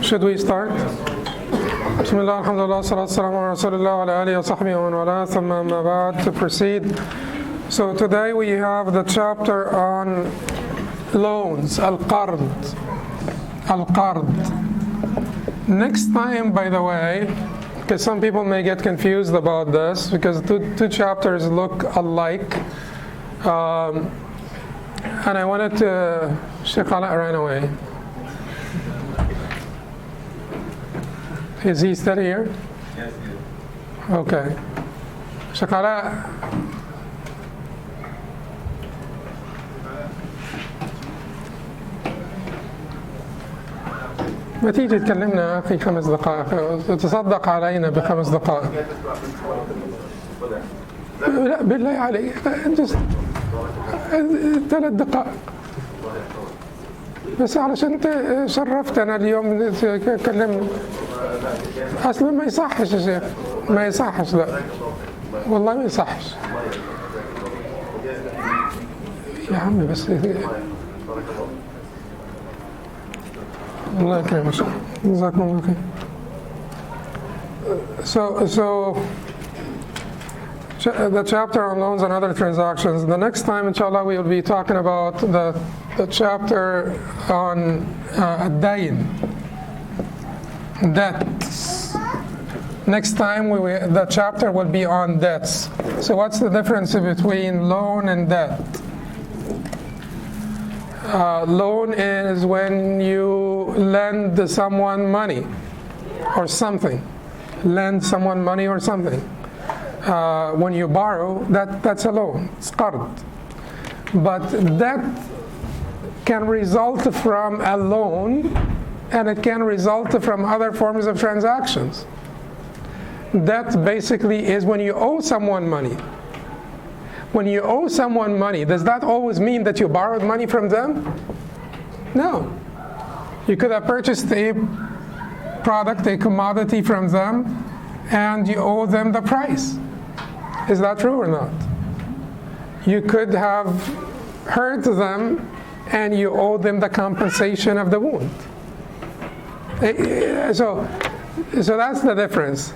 Should we start? Bismillah, alhamdulillah, salatu wassalamu ala rasulillah wa ala alihi wa sahbihi wa man wala, thumma amma ba'd. To proceed. So today we have the chapter on loans, al-qard. Al-qard. Next time, by the way, because some people may get confused about this, because two chapters look alike. And I wanted to, Sheikh Ala ran away. Is he still here? Yes, he is. Okay. Sheikh Ala. ما تيجي تكلمنا أخي 5 دقائق تصدق علينا ب5 دقائق. لا بالله عليك 3 دقائق بس علشان انت شرفتنا اليوم تكلمنا. اصلا ما يصحش يا شيخ، ما يصحش، لا والله ما يصحش يا عمي. بس الله يكرمك، جزاكم الله خير. So the chapter on loans and other transactions. The next time, inshallah, we will be talking about the chapter on ad-dayn, debts. Next time, the chapter will be on debts. So what's the difference between loan and debt? Loan is when you lend someone money or something. Lend someone money or something. When you borrow, that's a loan, it's qard. But that can result from a loan, and it can result from other forms of transactions. That basically is when you owe someone money. When you owe someone money, does that always mean that you borrowed money from them? No. You could have purchased a product, a commodity from them, and you owe them the price. Is that true or not? You could have hurt them and you owe them the compensation of the wound. So that's the difference,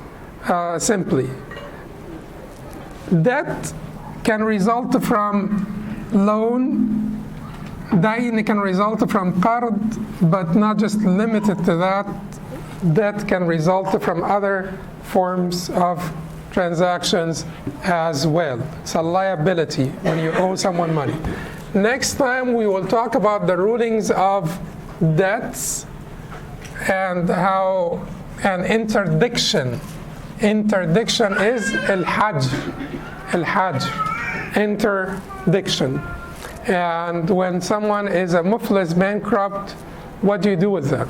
simply. Debt can result from loan, dayn can result from qard, but not just limited to that. Debt can result from other forms of transactions as well. It's a liability when you owe someone money. Next time we will talk about the rulings of debts and how an interdiction is al-Haj, interdiction. And when someone is a muflis, bankrupt, what do you do with them?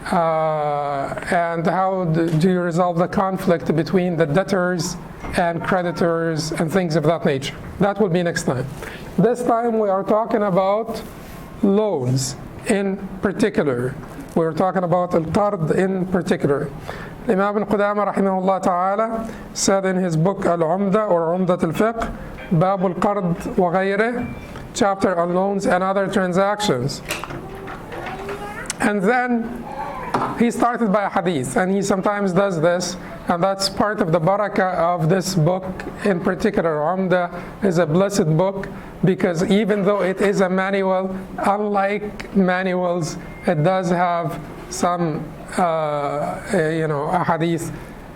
And how do you resolve the conflict between the debtors and creditors and things of that nature? That will be next time. This time we are talking about loans in particular. We're talking about al-qard in particular. Imam Qudamah rahimahullah ta'ala said in his book al-Umdat or Umdat al-Fiqh, Bab al-Qard wa ghayrih, chapter on loans and other transactions. And then he started by a hadith, and he sometimes does this, and that's part of the barakah of this book in particular. Umdah is a blessed book because even though it is a manual, unlike manuals, it does have some, a hadith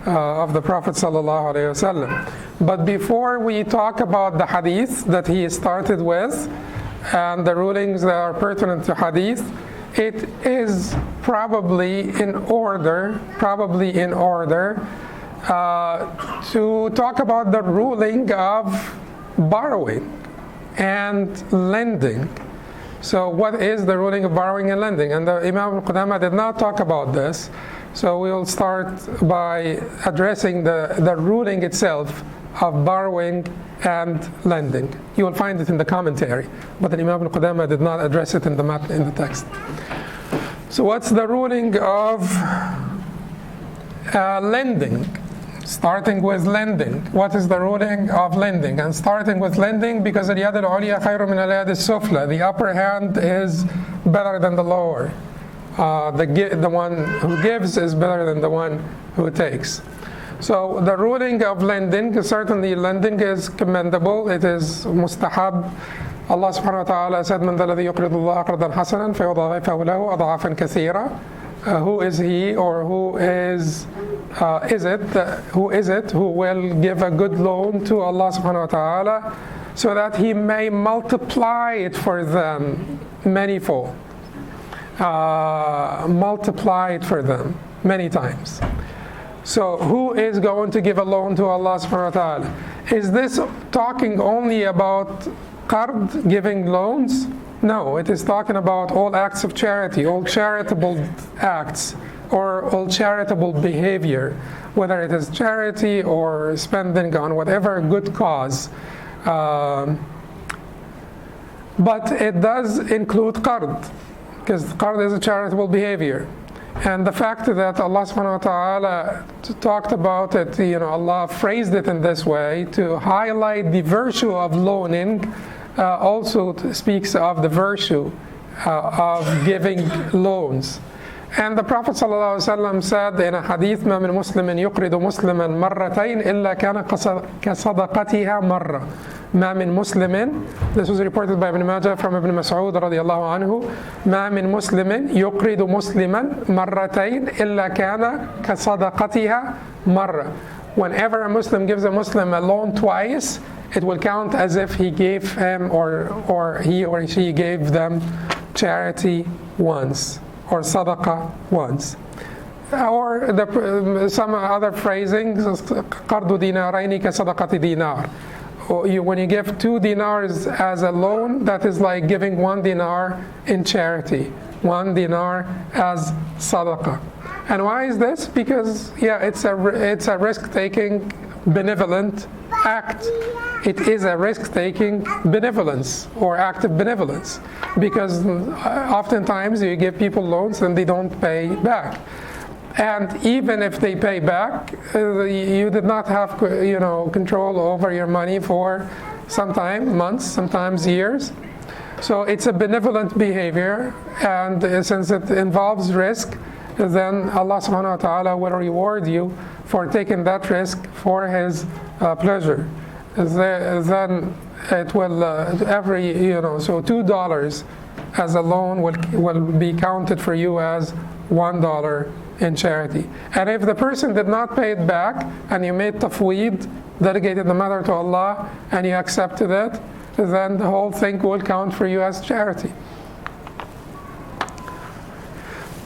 of the Prophet sallallahu alaihi wasallam. But before we talk about the hadith that he started with and the rulings that are pertinent to hadith, it is probably in order to talk about the ruling of borrowing and lending. So what is the ruling of borrowing and lending? And the Imam Qudamah did not talk about this. So we will start by addressing the ruling itself of borrowing and lending. You will find it in the commentary, but the Imam Qudamah did not address it in the text. So what's the ruling of lending? Starting with lending. What is the ruling of lending? And starting with lending because al-yad al-ulya khayru min al-yad al-sufla. The upper hand is better than the lower. the one who gives is better than the one who takes. So the ruling of lending, certainly lending is commendable. It is mustahab. Allah subhanahu wa ta'ala said, "Man الذي يقرض الله قرضا حسنا فيضاعفه له أضعافا كثيرة." Who is he, or who is it who will give a good loan to Allah subhanahu wa ta'ala so that he may multiply it for them manifold, multiply it for them many times. So who is going to give a loan to Allah subhanahu wa ta'ala? Is this talking only about qard, giving loans? No, it is talking about all acts of charity, all charitable acts, or all charitable behavior, whether it is charity or spending on whatever good cause. But it does include qard, because qard is a charitable behavior. And the fact that Allah subhanahu wa ta'ala talked about it, Allah phrased it in this way to highlight the virtue of loaning, also speaks of the virtue of giving loans. And the Prophet ﷺ said in a hadith, "ما من مسلم يقرض مسلما مرتين إلا كان كصدقتها مرة." ما من مسلم, this was reported by Ibn Majah from Ibn Mas'ud radiallahu anhu, ما من مسلم يقرض مسلما مرتين إلا كان كصدقتها مرة. Whenever a Muslim gives a Muslim a loan twice, it will count as if he gave him or he or she gave them charity once, or sadaqah once. Or some other phrasing, قرض دينارين كصدقة دينار. When you give 2 dinars as a loan, that is like giving 1 dinar in charity, 1 dinar as sadaqah. And why is this? Because it's a risk-taking, benevolent act. It is a risk-taking benevolence, or act of benevolence, because oftentimes you give people loans and they don't pay back. And even if they pay back, you did not have control over your money for some time, months, sometimes years. So it's a benevolent behavior, and since it involves risk, then Allah subhanahu wa ta'ala will reward you for taking that risk for His pleasure. Then it will so $2 as a loan will be counted for you as $1 in charity. And if the person did not pay it back, and you made tafweed, delegated the matter to Allah, and you accepted it, then the whole thing will count for you as charity.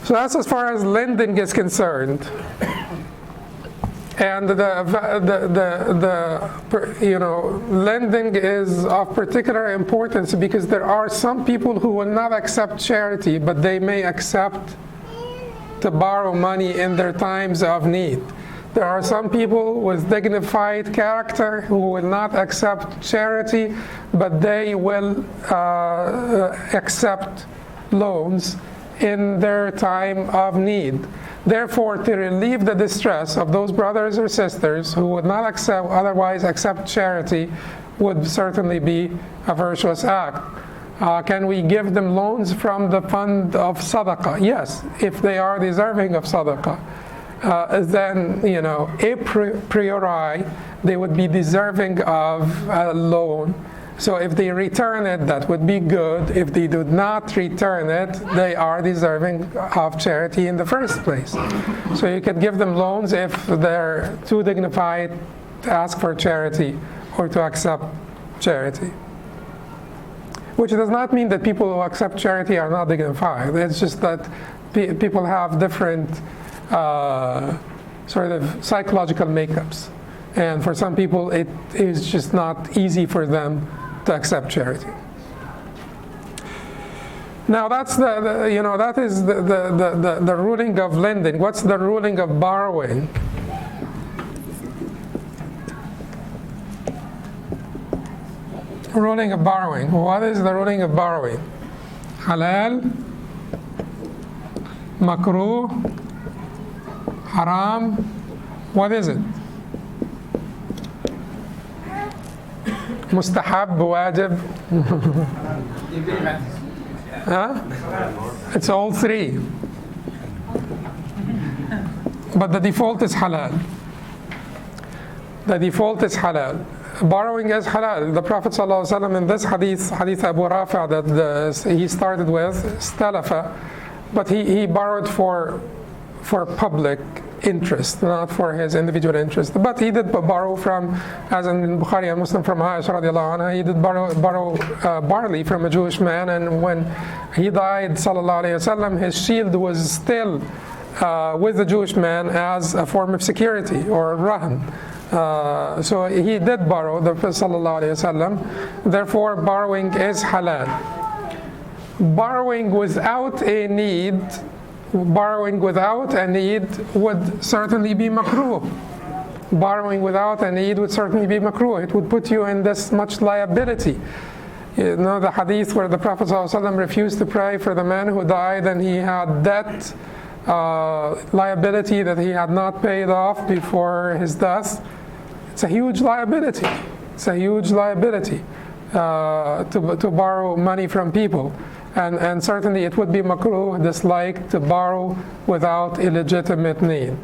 So that's as far as lending is concerned. And lending is of particular importance because there are some people who will not accept charity, but they may accept to borrow money in their times of need. There are some people with dignified character who will not accept charity, but they will accept loans in their time of need. Therefore, to relieve the distress of those brothers or sisters who would not otherwise accept charity would certainly be a virtuous act. Can we give them loans from the fund of sadaqah? Yes, if they are deserving of sadaqah. Then, a priori, they would be deserving of a loan. So if they return it, that would be good. If they do not return it, they are deserving of charity in the first place. So you could give them loans if they're too dignified to ask for charity or to accept charity. Which does not mean that people who accept charity are not dignified. It's just that people have different sort of psychological makeups. And for some people, it is just not easy for them to accept charity. Now that's that is the ruling of lending. What's the ruling of borrowing? Ruling of borrowing. What is the ruling of borrowing? Halal, makruh, haram. What is it? Mustahab, wajib. Huh? It's all three. but the default is halal. The default is halal. Borrowing is halal. The Prophet ﷺ in this hadith Abu Rafi' that he started with, stalafa, but he borrowed for public interest, not for his individual interest. But he did borrow from, as in Bukhari and Muslim, from Aisha radiallahu anha, he did borrow barley from a Jewish man, and when he died, sallallahu alayhi wasallam, his shield was still with the Jewish man as a form of security, or rahan. So he did borrow, the Prophet sallallahu alayhi wasallam. Therefore, borrowing is halal. Borrowing without a need would certainly be makruh. Borrowing without a need would certainly be makruh. It would put you in this much liability. You know the hadith where the Prophet ﷺ refused to pray for the man who died and he had debt, liability that he had not paid off before his death. It's a huge liability. It's a huge liability to borrow money from people. And certainly it would be makruh, disliked, to borrow without a legitimate need.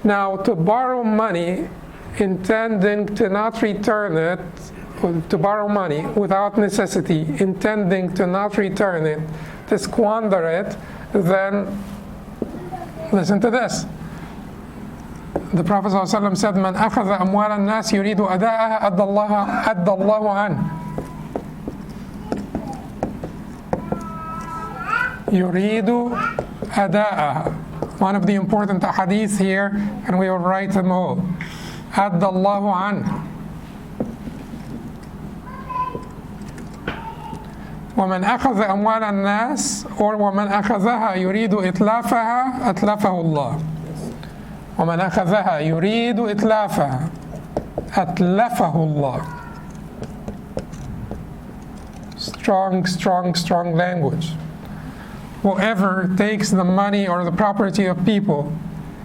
Now, to borrow money intending to not return it, to borrow money without necessity, intending to not return it, to squander it, then listen to this. The Prophet ﷺ said, "Man akhadha amwal an-nas yuridu ada'aha adda Allahu an." Yuridu ada'aha. One of the important hadith here, and we will write them all. Adda Allahu an. ومن أخذ أموال الناس or ومن أخذها يريد إتلافها أتلفه الله. ومن أخذها يريد إتلافها أتلفه الله. Strong language. Whoever takes the money or the property of people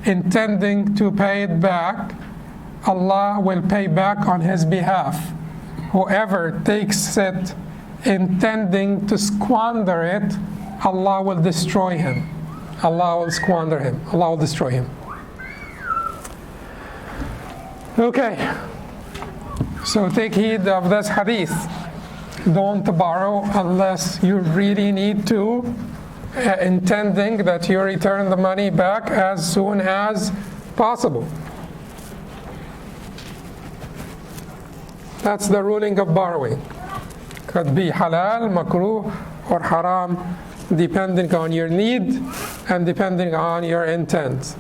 intending to pay it back, Allah will pay back on his behalf. Whoever takes it intending to squander it, Allah will destroy him. Allah will squander him. Allah will destroy him. Okay, so take heed of this hadith. Don't borrow unless you really need to, intending that you return the money back as soon as possible. That's the ruling of borrowing. Could be halal, makruh, or haram, depending on your need and depending on your intent.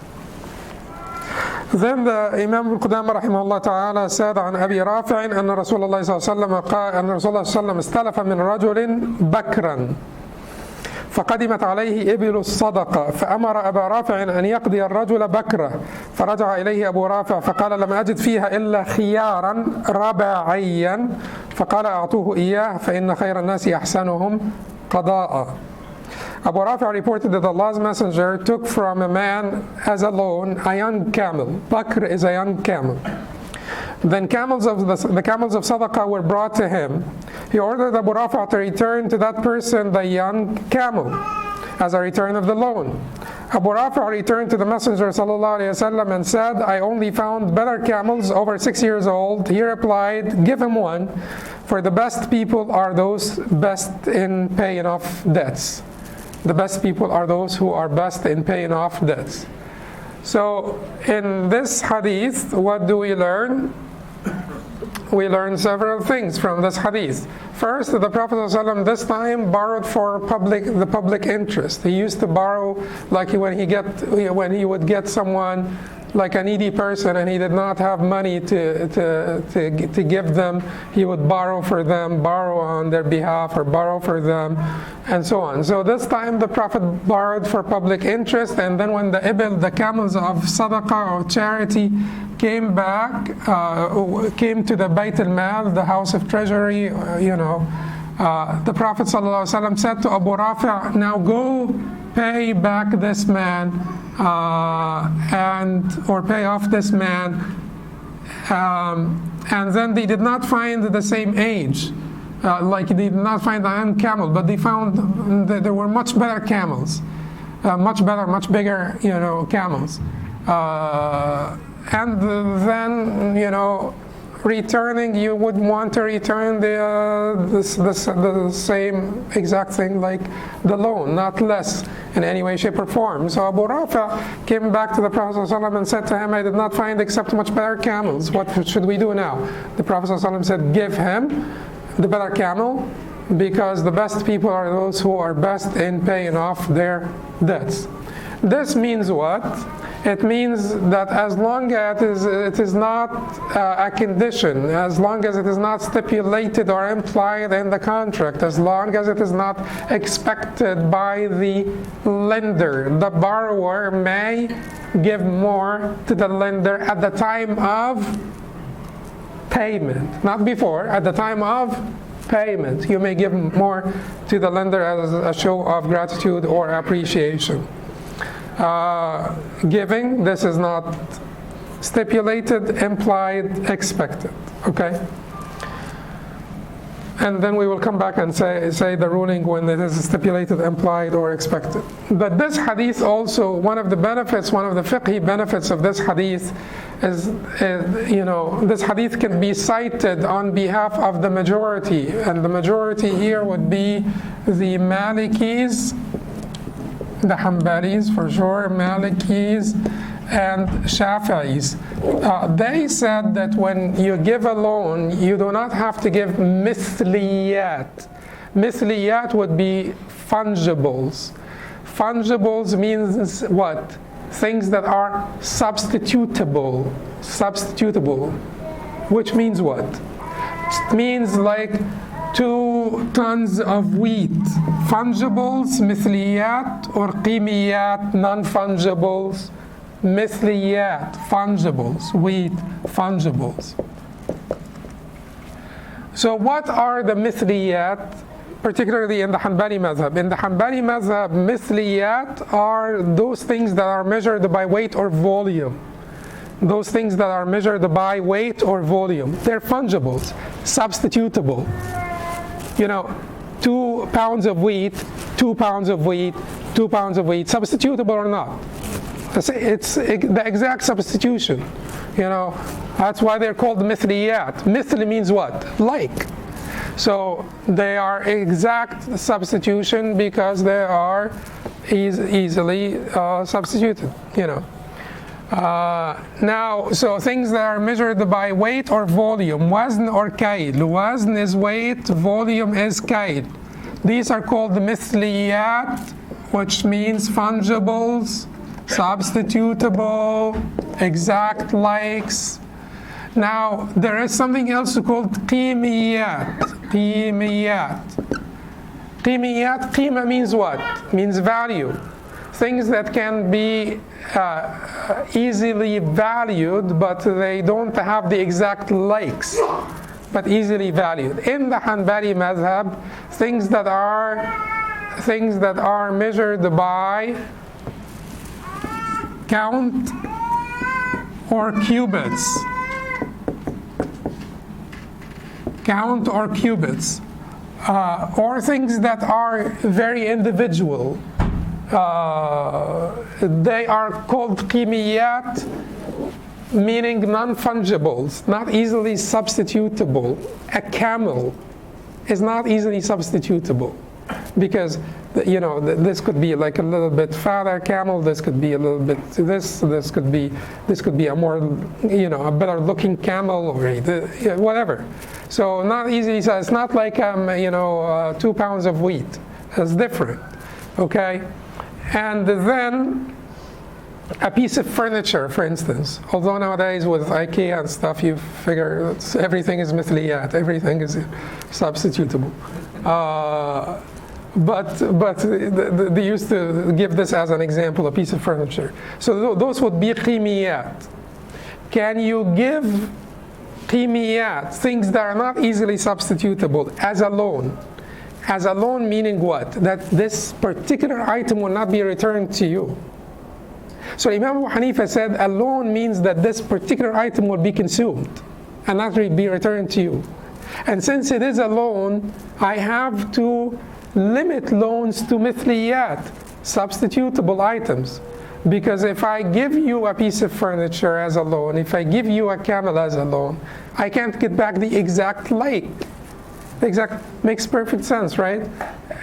Then the Imam al-Qudamah rahimahullah ta'ala said on Abi Rafi' أن رسول الله صلى الله عليه وسلم قال أن رسول الله صلى الله عليه وسلم استلف من رجل بكرا فقدمت عليه إبل الصدقة فأمر أبا رافع أن يقضي الرجل بكره فرجع إليه أبو رافع فقال لم أجد فيها إلا خيارا رباعيا فقال أعطوه إياه فإن خير الناس أحسنهم قضاء. Abu Rafi' reported that Allah's Messenger took from a man as a loan a young camel. Bakr is a young camel. Then the camels of Sadaqah were brought to him. He ordered Abu Rafi' to return to that person the young camel as a return of the loan. Abu Rafi' returned to the Messenger ﷺ and said, I only found better camels over 6 years old. He replied, give him one, for the best people are those best in paying off debts. The best people are those who are best in paying off debts. So in this hadith, what do we learn? We learn several things from this hadith. First, the Prophet ﷺ this time borrowed for the public interest. He used to borrow like when he would get someone like a needy person and he did not have money to give them, he would borrow for them, borrow on their behalf or borrow for them, and so on. So this time the Prophet borrowed for public interest, and then when the ibil, the camels of sadaqah or charity, came to the Bayt al-Mal, the house of treasury, the Prophet ﷺ said to Abu Rafi', now go pay back this man or pay off this man. And then they did not find the same age. Like they did not find a young camel, but they found that there were much better camels, much bigger, camels. And then, returning, you would want to return the same exact thing like the loan, not less in any way, shape, or form. So Abu Rafi came back to the Prophet ﷺ and said to him, I did not find except much better camels. What should we do now? The Prophet ﷺ said, give him the better camel, because the best people are those who are best in paying off their debts. This means what? It means that as long as it is not a condition, as long as it is not stipulated or implied in the contract, as long as it is not expected by the lender, the borrower may give more to the lender at the time of payment, not before, at the time of payment. You may give more to the lender as a show of gratitude or appreciation. Giving, this is not stipulated, implied, expected. Okay? And then we will come back and say the ruling when it is stipulated, implied, or expected. But this hadith also, one of the benefits, one of the fiqhi benefits of this hadith is this hadith can be cited on behalf of the majority. And the majority here would be the Malikis, the Hanbalis for sure, Malikis, and Shafi'is. They said that when you give a loan, you do not have to give mithliyat. Mithliyat would be fungibles. Fungibles means what? Things that are substitutable. Substitutable. Which means what? It means like 2 tons of wheat. Fungibles, mithliyat, or qimiyat, non-fungibles. Mithliyat, fungibles, wheat, fungibles. So what are the mithliyat, particularly in the Hanbali madhab? In the Hanbali madhab, mithliyat are those things that are measured by weight or volume. Those things that are measured by weight or volume. They're fungibles, substitutable. 2 pounds of wheat, 2 pounds of wheat, 2 pounds of wheat, substitutable or not. It's the exact substitution. That's why they're called mithliyat. Mithli means what? Like. So they are exact substitution because they are easily substituted. Now, so things that are measured by weight or volume, wazn or kaid. Wazn is weight, volume is kaid. These are called the mithliyat, which means fungibles, substitutable, exact likes. Now, there is something else called qimiyat. Qimiyat. Qimiyat, qima means what? Means value. Things that can be easily valued, but they don't have the exact likes, but easily valued. In the Hanbali madhab, things that are measured by count or cubits. Count or cubits. Or things that are very individual. They are called qimiyat, meaning non-fungibles, not easily substitutable. A camel is not easily substitutable because this could be like a little bit fatter camel, this could be a little bit this could be a more a better looking camel, or whatever. So not easily. So it's not like 2 pounds of wheat. It's different. Okay. And then a piece of furniture, for instance. Although nowadays with IKEA and stuff, you figure everything is mithliyat, everything is substitutable. But they used to give this as an example, a piece of furniture. So those would be qimiyat. Can you give qimiyat, things that are not easily substitutable, as a loan? As a loan meaning what? That this particular item will not be returned to you. So Imam Abu Hanifa said a loan means that this particular item will be consumed and not be returned to you. And since it is a loan, I have to limit loans to mithliyat, substitutable items. Because if I give you a piece of furniture as a loan, if I give you a camel as a loan, I can't get back the exact like. Makes perfect sense, right?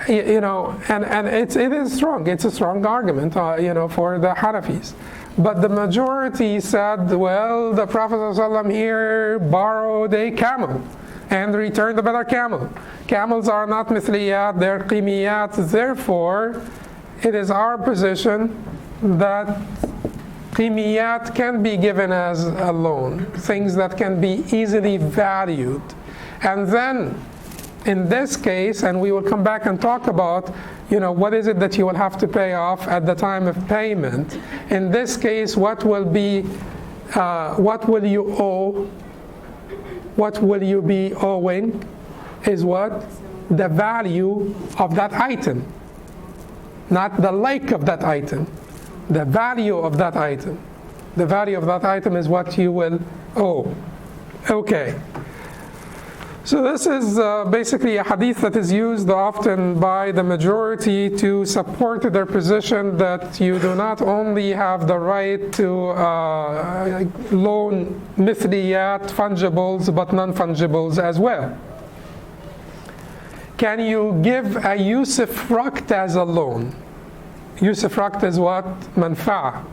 And it is strong. It's a strong argument, for the Hanafis. But the majority said, well, the Prophet ﷺ here borrowed a camel and returned a better camel. Camels are not mithliyat, they're qimiyat. Therefore, it is our position that qimiyat can be given as a loan, things that can be easily valued. And then, in this case, and we will come back and talk about, what is it that you will have to pay off at the time of payment. In this case, what will you owe? What will you be owing is what? The value of that item. Not the like of that item. The value of that item. The value of that item is what you will owe. Okay. So this is basically a hadith that is used often by the majority to support their position that you do not only have the right to loan mithliyat, fungibles, but non-fungibles as well. Can you give a usufruct as a loan? Usufruct is what? Manfa'a.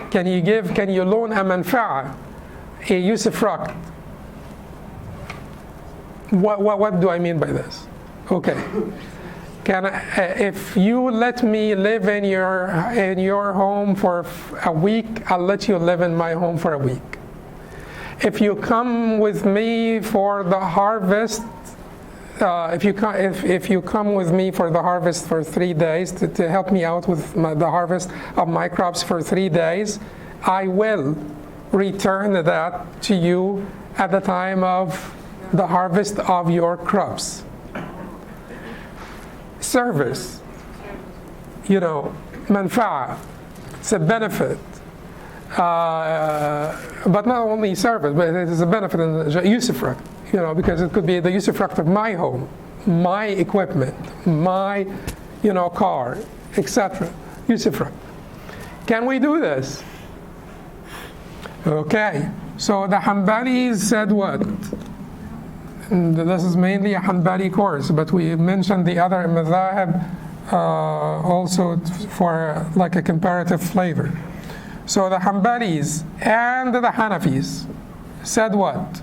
Can you loan a manfa'a, a usufruct? What do I mean by this? Okay. If you let me live in your home for a week, I'll let you live in my home for a week. If you come with me for the harvest, if you come with me for the harvest for 3 days to help me out with the harvest of my crops for 3 days, I will return that to you at the time of the harvest of your crops. Service, manfa'a, it's a benefit. But not only service, but it is a benefit in the usufruct, because it could be the usufruct of my home, my equipment, my, car, etc. Usufruct. Can we do this? Okay, so the Hanbalis said what? And this is mainly a Hanbali course, but we mentioned the other madhahib also for like a comparative flavor. So the Hanbalis and the Hanafis said what?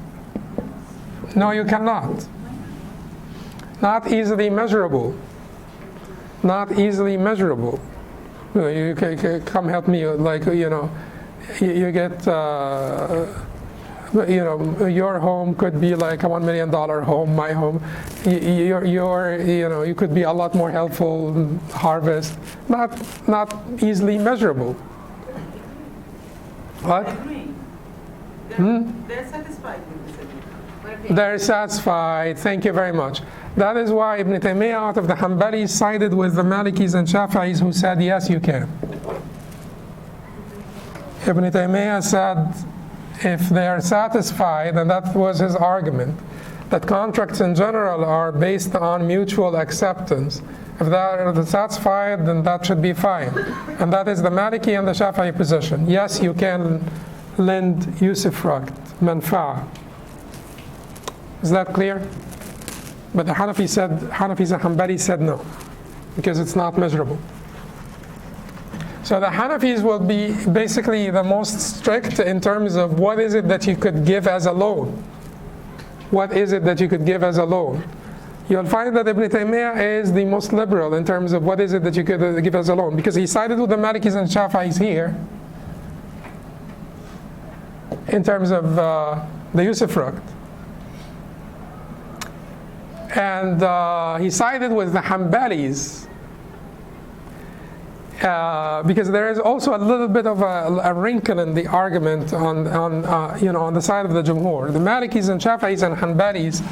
No, you cannot. Not easily measurable. Not easily measurable. You can come help me, you get. Your home could be like a $1 million home, my home. You could be a lot more helpful, harvest, not easily measurable. What? They're satisfied with this. They're satisfied, thank you very much. That is why Ibn Taymiyyah out of the Hanbalis sided with the Malikis and Shafi'is who said, yes, you can. Ibn Taymiyyah said, if they are satisfied, and that was his argument, that contracts in general are based on mutual acceptance. If they are satisfied, then that should be fine. And that is the Maliki and the Shafi'i position. Yes, you can lend usufruct, manfa'a. Is that clear? But the Hanafis and Hanbali said no, because it's not measurable. So the Hanafis will be basically the most strict in terms of what is it that you could give as a loan. What is it that you could give as a loan? You'll find that Ibn Taymiyyah is the most liberal in terms of what is it that you could give as a loan, because he sided with the Malikis and Shafi'is here in terms of the usufruct. And he sided with the Hanbalis because there is also a little bit of a wrinkle in the argument on the side of the Jumhur. The Malikis and Shafi'is and Hanbalis,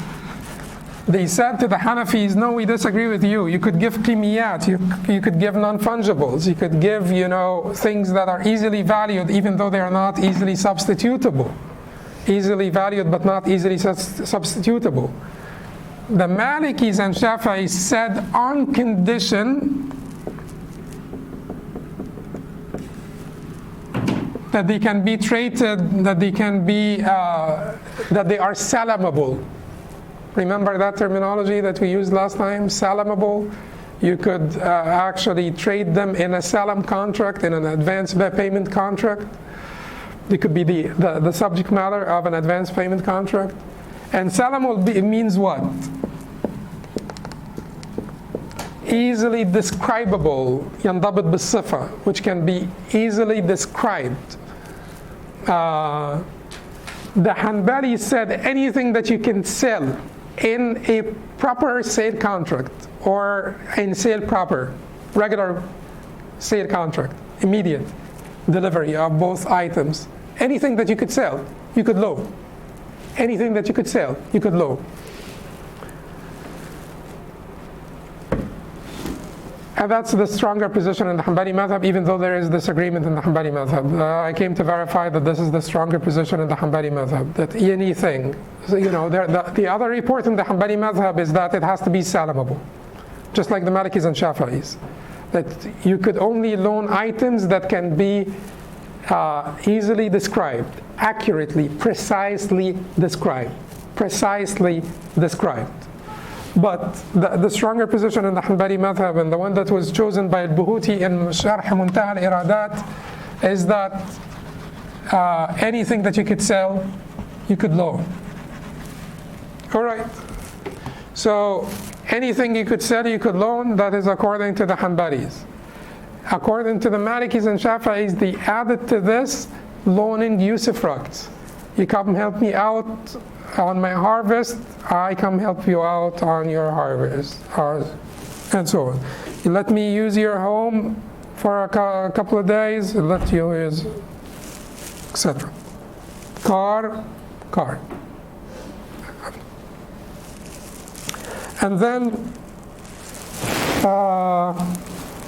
they said to the Hanafis, no, we disagree with you. You could give qimiyat, you could give non-fungibles, you could give things that are easily valued even though they are not easily substitutable. Easily valued but not easily substitutable. The Malikis and Shafi'is said on condition that they can be traded, that they can be, that they are salamable. Remember that terminology that we used last time, salamable? You could actually trade them in a salam contract, in an advance payment contract. It could be the subject matter of an advance payment contract. And salamable means what? Easily describable, ينضبط بالصفة, which can be easily described. The Hanbali said anything that you can sell in a proper sale contract or in sale proper, regular sale contract, immediate delivery of both items. Anything that you could sell, you could loan. Anything that you could sell, you could loan. And that's the stronger position in the Hanbali madhab, even though there is disagreement in the Hanbali madhab. I came to verify that this is the stronger position in the Hanbali madhab, that anything, the other report in the Hanbali madhab is that it has to be salamable, just like the Malikis and Shafi'is, that you could only loan items that can be easily described, accurately, precisely described. But the stronger position in the Hanbali madhab, and the one that was chosen by al-Buhuti in Sharh Muntaha al-Iradat, is that anything that you could sell, you could loan. All right. So anything you could sell, you could loan. That is according to the Hanbalis. According to the Malikis and Shafi'is, they added to this loaning usufructs. You come help me out on my harvest, I come help you out on your harvest, and so on. You let me use your home for a couple of days, let you use, etc. Car. And then,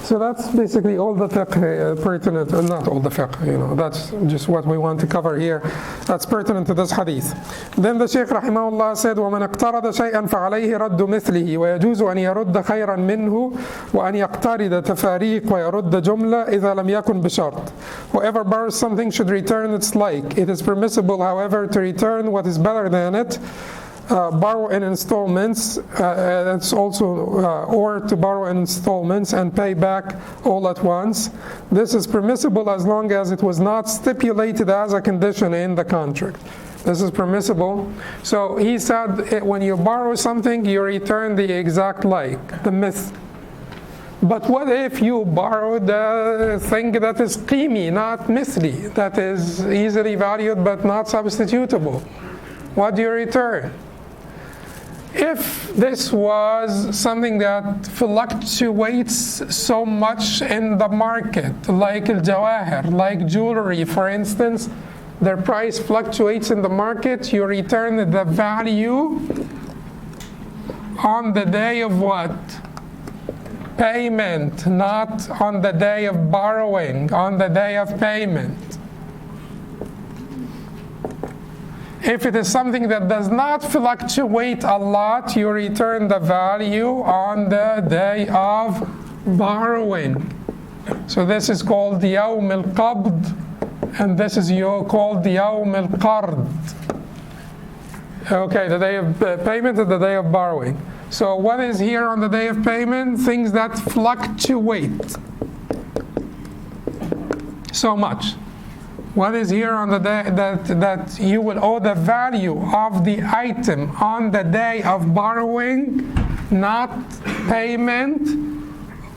so that's basically all the fiqh pertinent, not all the fiqh, that's just what we want to cover here. That's pertinent to this hadith. Then the Shaykh rahimahullah said, وَمَنْ اقْتَرَضَ شَيْئًا فَعَلَيْهِ رَدُّ مِثْلِهِ وَيَجُوزُ أَنْ يَرُدَّ خَيْرًا مِنْهُ وَأَنْ يَقْتَرِضَ تَفَارِيقَ وَيَرُدَّ جُمْلَةً إِذَا لَمْ يَكُنْ بِشَرْطٍ. Whoever borrows something should return its like. It is permissible, however, to return what is better than it, borrow in installments, it's also, or to borrow in installments and pay back all at once. This is permissible as long as it was not stipulated as a condition in the contract. This is permissible. So he said when you borrow something, you return the exact like, the myth. But what if you borrowed a thing that is qimi, not mithli, that is easily valued but not substitutable? What do you return? If this was something that fluctuates so much in the market, like al-jawahir, like jewelry, for instance, their price fluctuates in the market, you return the value on the day of what? Payment, not on the day of borrowing, on the day of payment. If it is something that does not fluctuate a lot, you return the value on the day of borrowing. So this is called yawm al-qabd, and this is called yawm al-qard. Okay, the day of payment and the day of borrowing. So what is here on the day of payment? Things that fluctuate so much. What is here on the day that you will owe the value of the item on the day of borrowing, not payment,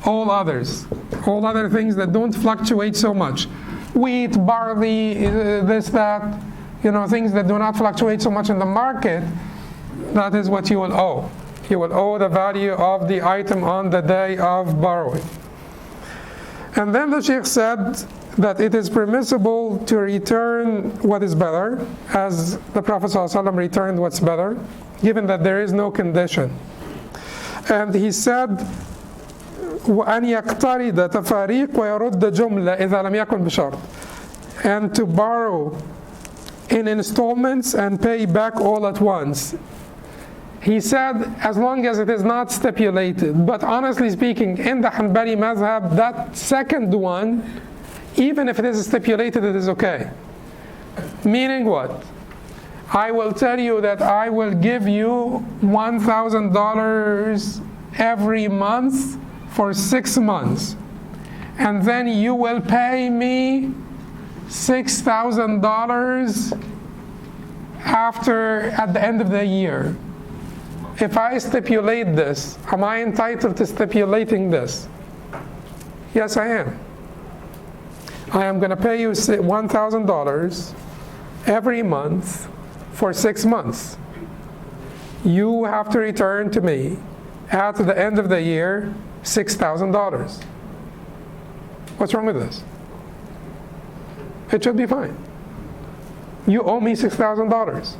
all others. All other things that don't fluctuate so much. Wheat, barley, this, that, things that do not fluctuate so much in the market, that is what you will owe. You will owe the value of the item on the day of borrowing. And then the Shaykh said that it is permissible to return what is better, as the Prophet ﷺ returned what's better, given that there is no condition. And he said, وَأَنْ يَقْتَرِضَ تَفَارِيقَ وَيَرُدَّ جُمْلَةً إِذَا لَمْ يَكُنْ بِشَرْطٍ. And to borrow in installments and pay back all at once. He said, as long as it is not stipulated. But honestly speaking, in the Hanbali madhab, that second one, even if it is stipulated, it is okay. Meaning what? I will tell you that I will give you $1,000 every month for 6 months. And then you will pay me $6,000 at the end of the year. If I stipulate this, am I entitled to stipulating this? Yes, I am. I am going to pay you $1,000 every month for 6 months. You have to return to me at the end of the year $6,000. What's wrong with this? It should be fine. You owe me $6,000.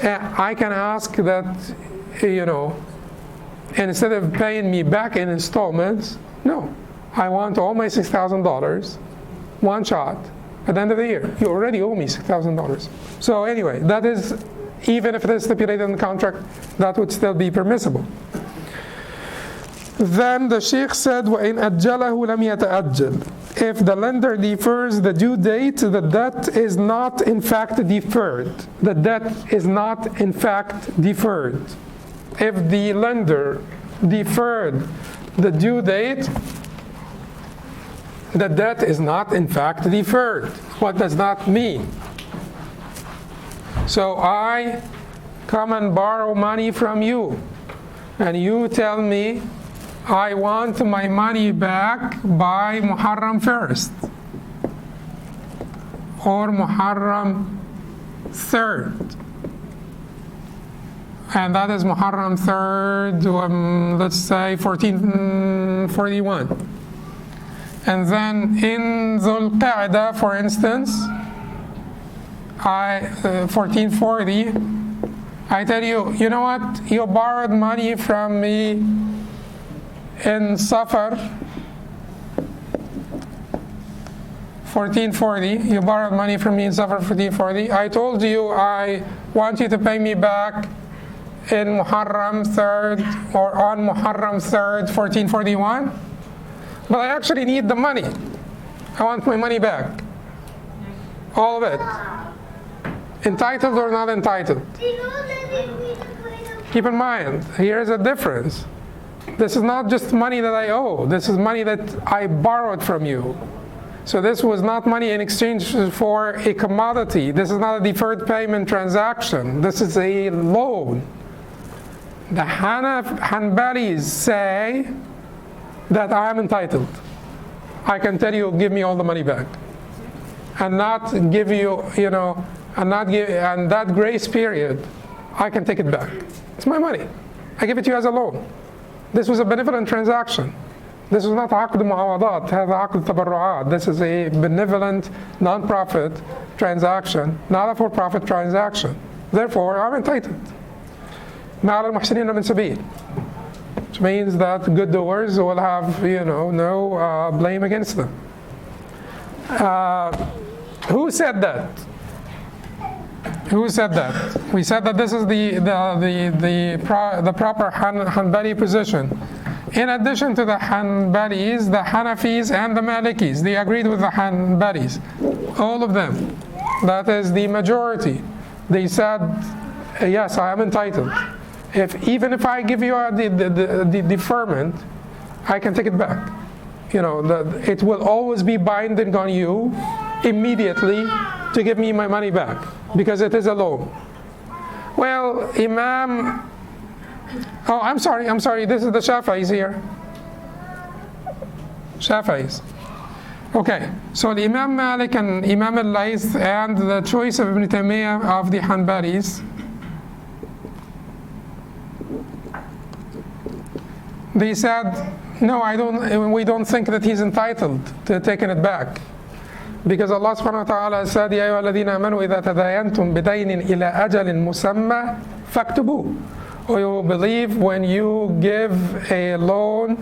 I can ask that, instead of paying me back in installments, no, I want all my $6,000, one shot, at the end of the year. You already owe me $6,000. So anyway, that is, even if it is stipulated in the contract, that would still be permissible. Then the Sheikh said, وَإِنْ أَجَّلَهُ لَمْ يَتَأَجَّلْ. If the lender defers the due date, the debt is not in fact deferred. The debt is not in fact deferred. If the lender deferred the due date, the debt is not in fact deferred. What does that mean? So I come and borrow money from you, and you tell me, I want my money back by Muharram 1st or Muharram 3rd. And that is Muharram 3rd, let's say 1441. And then in Dhul Qa'dah, for instance, 1440, I tell you, you know what? You borrowed money from me in Safar 1440. You borrowed money from me in Safar 1440. I told you I want you to pay me back in Muharram 3rd or on Muharram 3rd 1441, but I actually need the money. I want my money back, all of it. Entitled or not entitled? Keep in mind, here is a difference. This is not just money that I owe. This is money that I borrowed from you. So this was not money in exchange for a commodity. This is not a deferred payment transaction. This is a loan. The Hanbalis say that I am entitled. I can tell you, give me all the money back, and not give you, and that grace period, I can take it back. It's my money. I give it to you as a loan. This was a benevolent transaction. This is not عقد معاوضات, هذا عقد تبرعات. This is a benevolent, non-profit transaction, not a for-profit transaction. Therefore, I'm entitled. ما على المحسنين من سبيل, which means that good doers will have, no blame against them. Who said that? Who said that? We said that this is the proper Hanbali position. In addition to the Hanbalis, the Hanafis and the Malikis, they agreed with the Hanbalis. All of them. That is the majority. They said, yes, I am entitled. Even if I give you the deferment, I can take it back. It will always be binding on you immediately to give me my money back, because it is a loan. Well, Imam, I'm sorry, this is the Shafi'is here. Shafi'is. Okay, so the Imam Malik and Imam al-Layth and the choice of Ibn Taymiyyah of the Hanbalis, they said, no, we don't think that he's entitled to taking it back. Because Allah subhanahu wa ta'ala said, يَا أَيُّهَا الَّذِينَ آمَنُوا إِذَا تَدَايَنْتُمْ بِدَيْنٍ إِلَىٰ أَجَلٍ مُسَمَّى فَاكْتُبُوهُ. Or you believe when you give a loan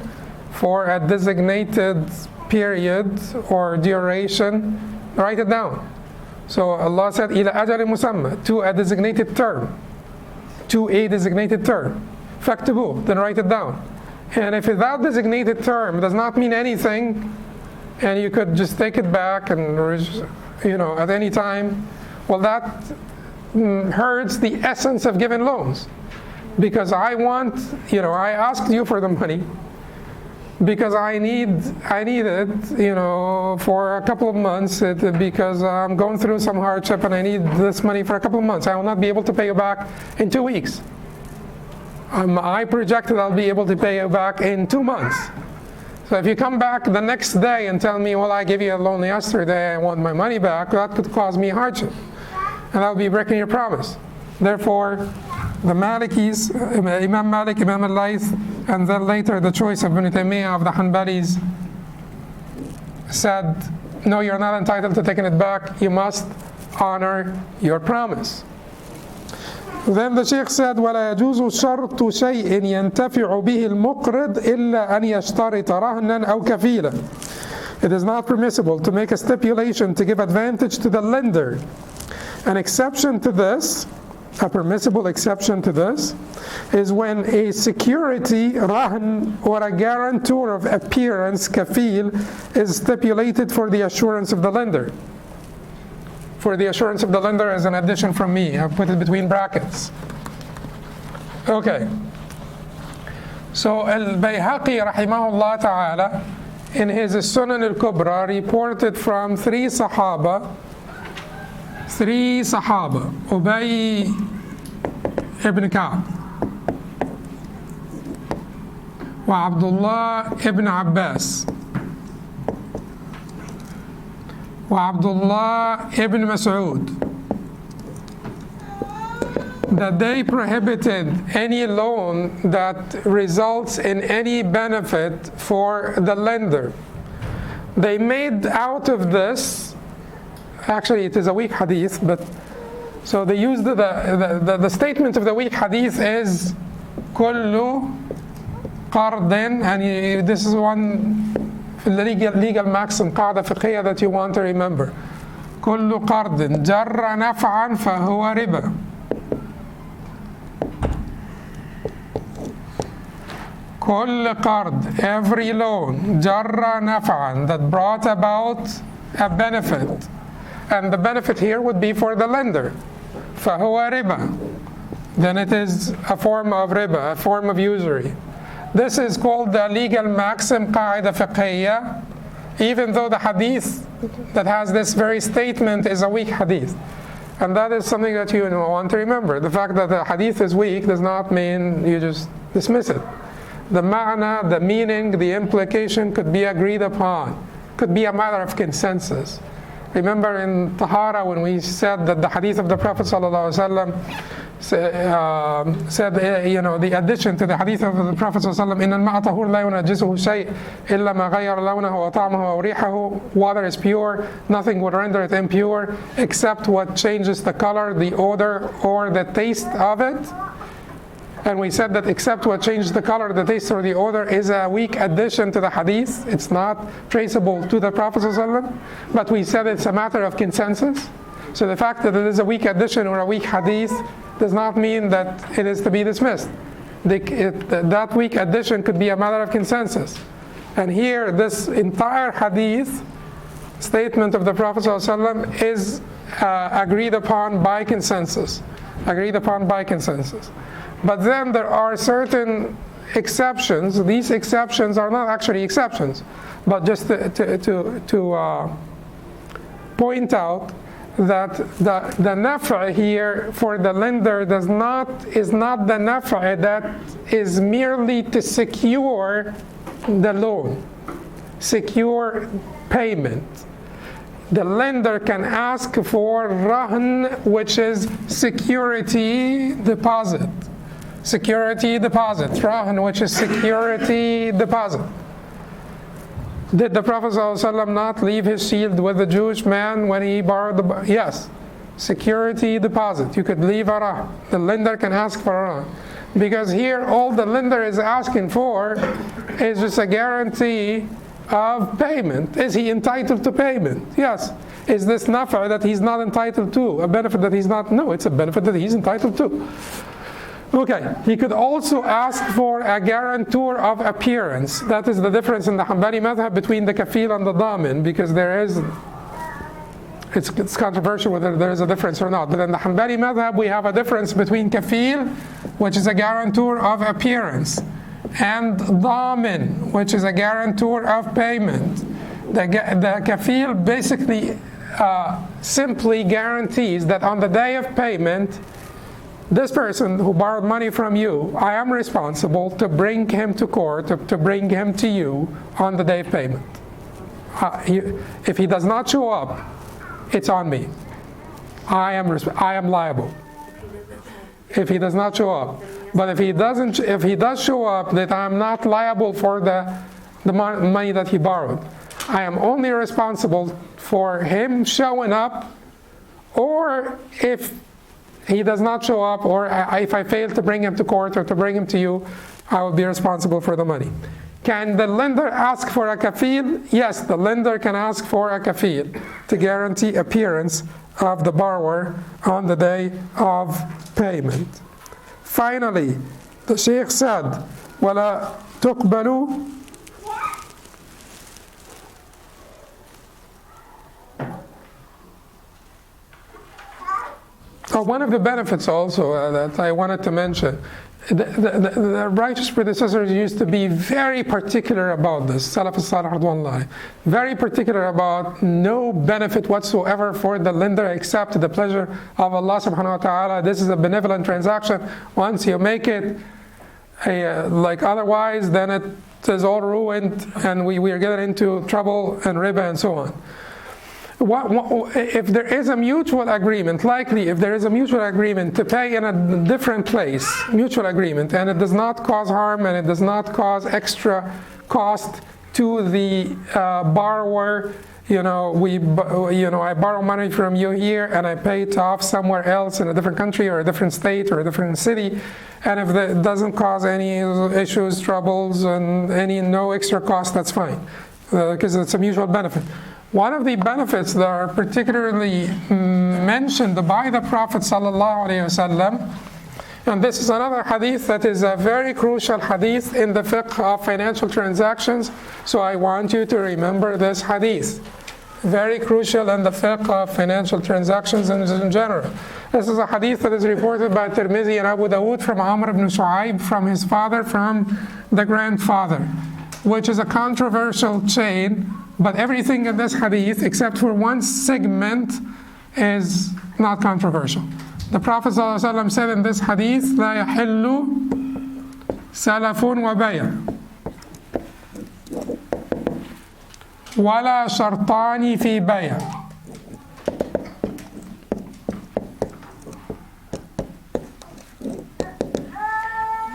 for a designated period or duration, write it down. So Allah said, إِلَىٰ أَجَلٍ مُسَمَّى, to a designated term. فَاكْتُبُوهُ, then write it down. And if that designated term does not mean anything, and you could just take it back and, at any time. Well, that hurts the essence of giving loans, because I asked you for the money because I need it, for a couple of months, because I'm going through some hardship and I need this money for a couple of months. I will not be able to pay you back in 2 weeks. I projected I'll be able to pay you back in 2 months. So if you come back the next day and tell me, well, I gave you a loan yesterday, I want my money back, that could cause me hardship. And that would be breaking your promise. Therefore, the Malikis, Imam Malik, Imam al-Layth, and then later the choice of Ibn Taymiyyah of the Hanbalis said, no, you're not entitled to taking it back. You must honor your promise. Then the Sheikh said, وَلَا يَجُوزُ شَرْطُ شَيْءٍ يَنْتَفِعُ بِهِ الْمُقْرِضْ إِلَّا أَنْ يَشْتَرِطَ رَهْنًا أَوْ كَفِيلًا. It is not permissible to make a stipulation to give advantage to the lender. An exception to this, a permissible exception to this, is when a security, rahn, or a guarantor of appearance, kafil, is stipulated for the assurance of the lender. For the assurance of the lender as an addition from me. I've put it between brackets. Okay. So al-Bayhaqi rahimahullah ta'ala in his Sunan al-Kubra reported from three Sahaba, Ubay ibn Ka'b, wa Abdullah ibn Abbas, wa Abdullah ibn Mas'ud, that they prohibited any loan that results in any benefit for the lender. They made out of this, actually it is a weak hadith, but so they used the statement of the weak hadith is kullu qardin, and this is one legal maxim, قاعدة فقهية that you want to remember. كل قرض جر نفعا فهو ربا. كل قرض, every loan, جر نفعا, that brought about a benefit, and the benefit here would be for the lender. فهو ربا, then it is a form of riba, a form of usury. This is called the legal maxim, قاعدة فقهية, even though the hadith that has this very statement is a weak hadith. And that is something that you want to remember. The fact that the hadith is weak does not mean you just dismiss it. The ma'na, the meaning, the implication could be agreed upon, could be a matter of consensus. Remember in Tahara when we said that the hadith of the Prophet ﷺ said, the addition to the hadith of the Prophet ﷺ, إِنَّ الْمَاءَ طَهُورٌ لَا يُنَجِّسُهُ شَيْءٌ إِلَّا مَا غَيَّرَ لَوْنَهُ وَطَعْمَهُ وَرِيحَهُ. Water is pure, nothing would render it impure except what changes the color, the odor, or the taste of it. And we said that except what changes the color, the taste, or the odor is a weak addition to the hadith. It's not traceable to the Prophet ﷺ, but we said it's a matter of consensus. So the fact that it is a weak addition or a weak hadith does not mean that it is to be dismissed. That weak addition could be a matter of consensus. And here, this entire hadith statement of the Prophet ﷺ is agreed upon by consensus. Agreed upon by consensus. But then there are certain exceptions. These exceptions are not actually exceptions, but just to point out that the nafa here for the lender is not the nafa that is merely to secure the loan, secure payment. The lender can ask for rahn, which is security deposit. Security deposit, rahn, which is security deposit. Did the Prophet ﷺ not leave his shield with the Jewish man when he borrowed the... Yes, security deposit. You could leave a rahn. The lender can ask for a rahn. Because here all the lender is asking for is just a guarantee of payment. Is he entitled to payment? Yes. Is this nafa that he's not entitled to? A benefit that he's not? No, it's a benefit that he's entitled to. Okay, he could also ask for a guarantor of appearance. That is the difference in the Hanbali madhab between the kafil and the damin, because it's controversial whether there is a difference or not. But in the Hanbali madhab, we have a difference between kafil, which is a guarantor of appearance, and damin, which is a guarantor of payment. The kafil basically simply guarantees that on the day of payment, this person who borrowed money from you, I am responsible to bring him to court, to bring him to you on the day of payment. If he does not show up, it's on me. I am liable if he does not show up. But if he does show up, that I am not liable for the money that he borrowed. I am only responsible for him showing up, or if he does not show up, or if I fail to bring him to court or to bring him to you, I will be responsible for the money. Can the lender ask for a kafil? Yes, the lender can ask for a kafil to guarantee appearance of the borrower on the day of payment. Finally, the Shaykh said, وَلَا تُقْبَلُوا one of the benefits also that I wanted to mention, the righteous predecessors used to be very particular about this, Salaf as-Salih Radwanullah, very particular about no benefit whatsoever for the lender except the pleasure of Allah subhanahu wa ta'ala. This is a benevolent transaction. Once you make it like otherwise, then it is all ruined and we are getting into trouble and riba and so on. If there is a mutual agreement, likely if there is a mutual agreement to pay in a different place, mutual agreement, and it does not cause harm and it does not cause extra cost to the borrower, I borrow money from you here and I pay it off somewhere else in a different country or a different state or a different city, and if it doesn't cause any issues, troubles, and no extra cost, that's fine, because it's a mutual benefit. One of the benefits that are particularly mentioned by the Prophet ﷺ, and this is another hadith that is a very crucial hadith in the fiqh of financial transactions, so I want you to remember this hadith. Very crucial in the fiqh of financial transactions in general. This is a hadith that is reported by Tirmidhi and Abu Dawood from Amr ibn Shu'aib, from his father, from the grandfather, which is a controversial chain. But everything in this hadith, except for one segment, is not controversial. The Prophet ﷺ said in this hadith, لا يحل سلف وبيع ولا شرطان في بيع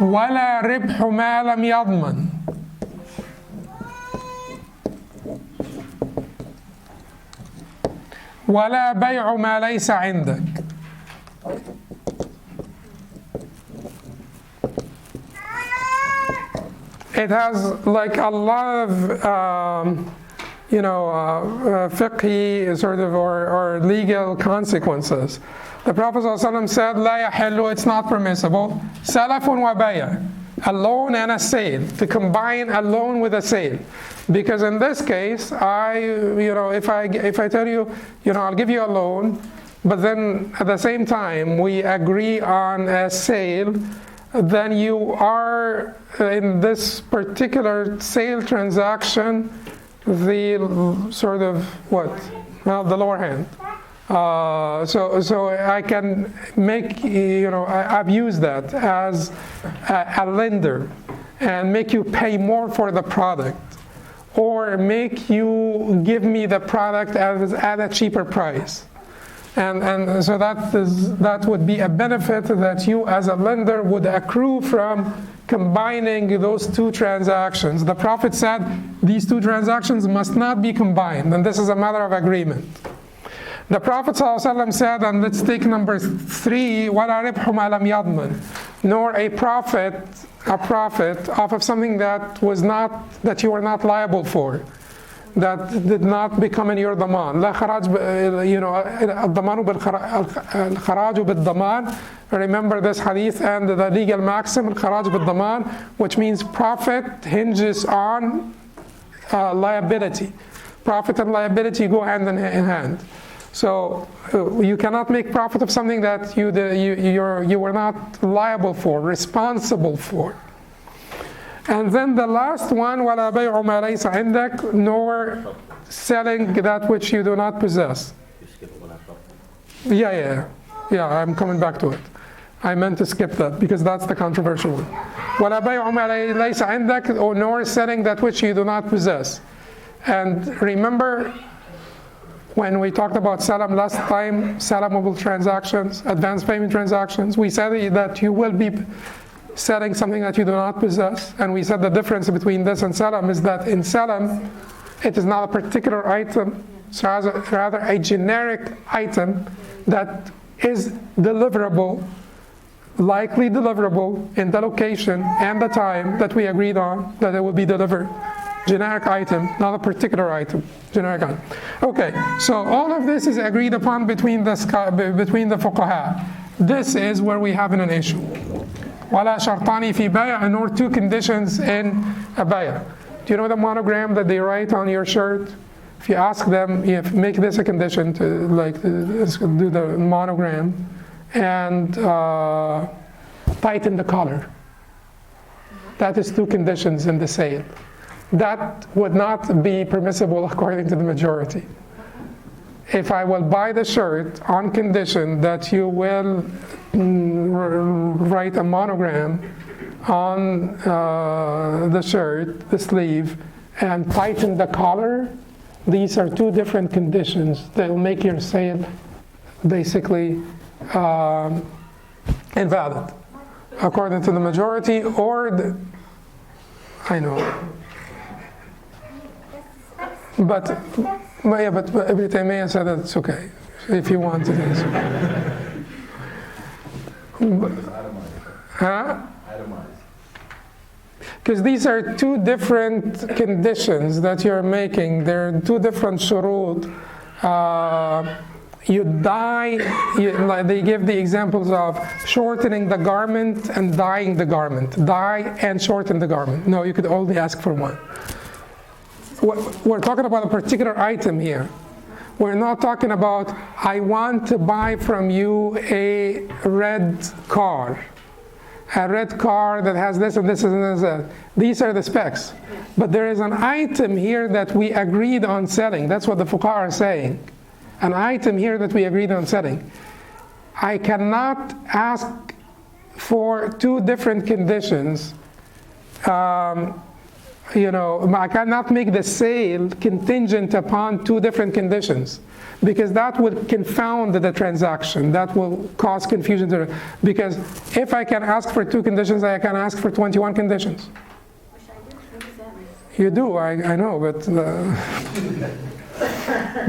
ولا ربح ما لم يضمن ولا بيع ما ليس عندك. It has like a lot of fiqhi sort of or legal consequences. The Prophet ﷺ said, لا يحل, it's not permissible, سلف وبيع, a loan and a sale, to combine a loan with a sale. Because in this case, if I tell you, I'll give you a loan, but then at the same time we agree on a sale, then you are in this particular sale transaction the sort of the lower hand. So I can make, I've used that as a lender and make you pay more for the product, or make you give me the product at a cheaper price. And so that would be a benefit that you as a lender would accrue from combining those two transactions. The Prophet said these two transactions must not be combined, and this is a matter of agreement. The Prophet ﷺ said, and let's take number 3, وَلَا رِبْحُ مَا لَمْ يَضْمَنْ, nor a profit off of something that you are not liable for. that did not become in your daman. لا خراج, الضمان الخراج بالضمان. Remember this hadith and the legal maxim, الخراج بالضمان, which means profit hinges on liability. Profit and liability go hand in hand. So you cannot make profit of something that you were not liable for, responsible for. And then the last one, وَلَا بَيْعُ مَا لَيْسَ عِنْدَكَ, nor selling that which you do not possess. Yeah, I'm coming back to it. I meant to skip that because that's the controversial one. وَلَا بَيْعُ مَا لَيْسَ عِنْدَكَ, or nor selling that which you do not possess. And remember when we talked about salam last time, salamable transactions, advance payment transactions, we said that you will be selling something that you do not possess. And we said the difference between this and salam is that in salam, it is not a particular item, it's rather a generic item that is deliverable, likely deliverable in the location and the time that we agreed on that it will be delivered. Generic item, not a particular item, generic item. Okay, so all of this is agreed upon between the fuqaha. This is where we have an issue. وَلَا شَرْطَانِ فِي بَيْعٍ, nor two conditions in a bay'a. Do you know the monogram that they write on your shirt? If you ask them, make this a condition to do the monogram and tighten the collar. That is two conditions in the sale. That would not be permissible according to the majority. If I will buy the shirt on condition that you will write a monogram on the shirt, the sleeve, and tighten the collar, these are two different conditions that will make your sale basically invalid, according to the majority, or I know. But Ibn Taymiyyah said that it's okay if you want it. Huh? Because these are two different conditions that you're making. They're two different shurut. You dye, they give the examples of shortening the garment and dyeing the garment. Dye and shorten the garment. No, you could only ask for one. We're talking about a particular item here. We're not talking about, I want to buy from you a red car. A red car that has this and this and this. These are the specs. But there is an item here that we agreed on selling. That's what the fuqaha are saying. An item here that we agreed on selling. I cannot ask for two different conditions. I cannot make the sale contingent upon two different conditions, because that would confound the transaction. That will cause confusion. Because if I can ask for two conditions, I can ask for 21 conditions. You do, I know, but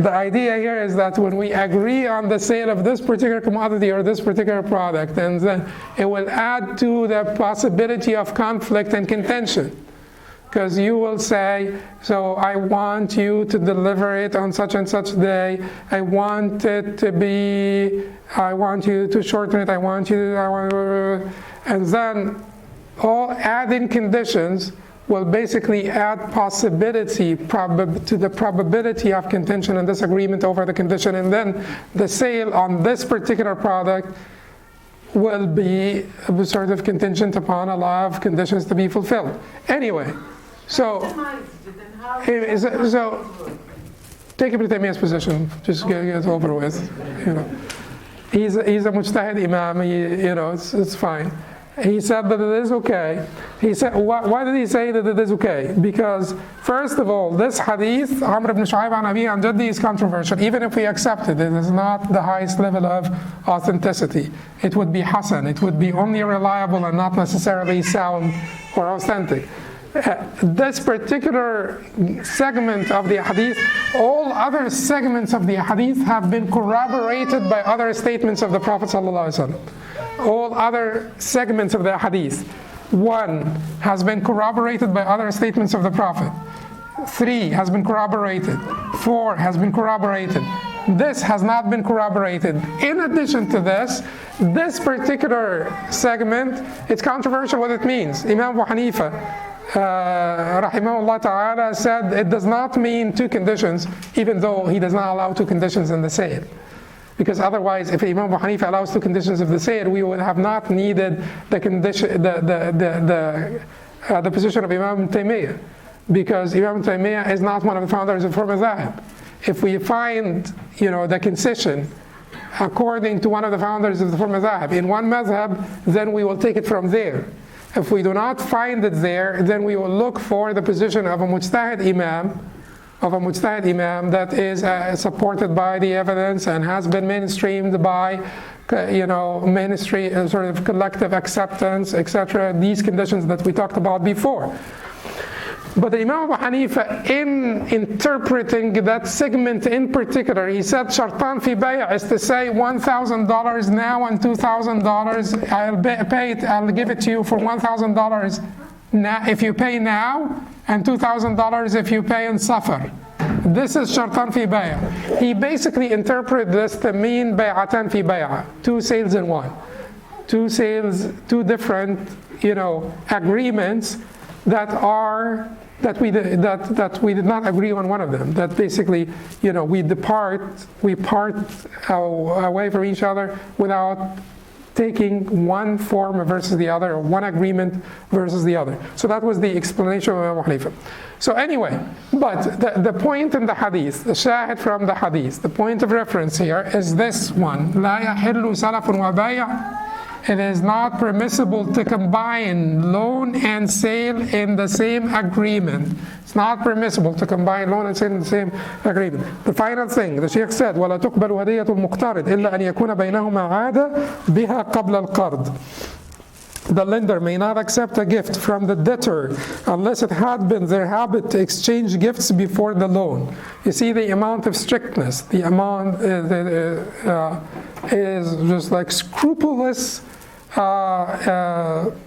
the idea here is that when we agree on the sale of this particular commodity or this particular product, and then it will add to the possibility of conflict and contention. Because you will say, so I want you to deliver it on such and such day. I want you to shorten it. And then all adding conditions will basically add possibility to the probability of contention and disagreement over the condition. And then the sale on this particular product will be sort of contingent upon a lot of conditions to be fulfilled. Anyway. So take Ibn Taymiyyah's position. Just get it over with. He's a mujtahid imam. It's fine. He said that it is okay. He said, why did he say that it is okay? Because first of all, this hadith, Amr ibn Shu'ayb an Abi an Jaddi, is controversial. Even if we accept it, it is not the highest level of authenticity. It would be hasan. It would be only reliable and not necessarily sound or authentic. This particular segment of the hadith, all other segments of the hadith have been corroborated by other statements of the Prophet ﷺ. All other segments of the hadith, one has been corroborated by other statements of the Prophet. 3 has been corroborated. 4 has been corroborated. This has not been corroborated. In addition to this particular segment, it's controversial what it means. Imam Abu Hanifa, rahimahullah ta'ala, said it does not mean 2 conditions, even though he does not allow 2 conditions in the sale. Because otherwise, if Imam Abu Hanifa allows 2 conditions of the sale, we would have not needed the condition, the position of Imam Taymiyyah, because Imam Taymiyyah is not one of the founders of 4 madhahib. If we find, the concession according to one of the founders of the 4 madhahib in one madhab, then we will take it from there. If we do not find it there, then we will look for the position of a mujtahid imam, that is supported by the evidence and has been mainstreamed by, mainstream, sort of collective acceptance, etc. These conditions that we talked about before. But Imam Abu Hanifa, in interpreting that segment in particular, he said, Shartan fi bay' is to say $1,000 now and $2,000. I'll give it to you for $1,000 now if you pay now, and $2,000 if you pay in safar. This is Shartan fi bay'. He basically interpreted this to mean bay'atan fi bay', 2 sales in one. 2 sales, 2 different, agreements that we did not agree on one of them. That basically, we part away from each other without taking one form versus the other, or one agreement versus the other. So that was the explanation of Abu Hanifa. So anyway, but the point in the hadith, the shahid from the hadith, the point of reference here is this one: لا يحل سلف وبيع. It is not permissible to combine loan and sale in the same agreement. It's not permissible to combine loan and sale in the same agreement. The final thing, the Sheikh said, وَلَا تُقْبَلُ هَدِيَّةُ الْمُقْتَرِضِ إِلَّا أَنْ يَكُونَ بَيْنَهُمَا عَادَةٌ بِهَا قَبْلَ الْقَرْضِ. The lender may not accept a gift from the debtor unless it had been their habit to exchange gifts before the loan. You see the amount of strictness, the amount is just like scrupulous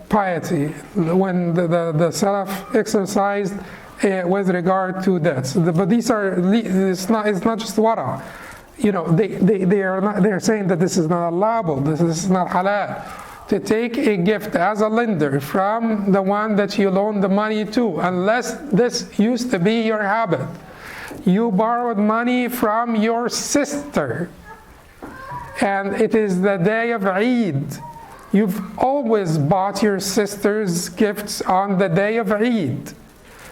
piety when the Salaf exercised with regard to debts. But these are, it's not just wara. They're saying that this is not allowable, this is not halal. To take a gift as a lender from the one that you loaned the money to, unless this used to be your habit. You borrowed money from your sister, and it is the day of Eid. You've always bought your sister's gifts on the day of Eid.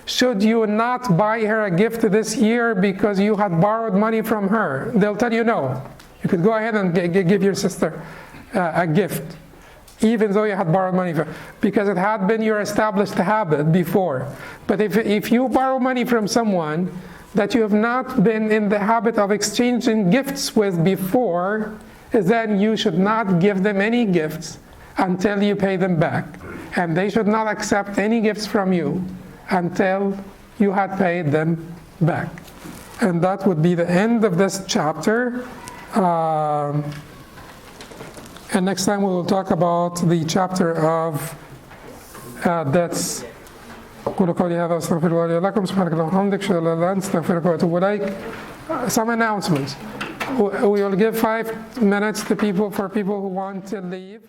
Should you not buy her a gift this year because you had borrowed money from her? They'll tell you no. You could go ahead and give your sister a gift, even though you had borrowed money from her, because it had been your established habit before. But if you borrow money from someone that you have not been in the habit of exchanging gifts with before, then you should not give them any gifts until you pay them back. And they should not accept any gifts from you until you had paid them back. And that would be the end of this chapter. And next time we will talk about the chapter of debts. أقول قولي هذا وأستغفر الله لي ولكم سبحانك اللهم وبحمدك أشهد أن لا إله إلا أنت أستغفرك وأتوب إليك. Some announcements. We will give 5 minutes to people who want to leave.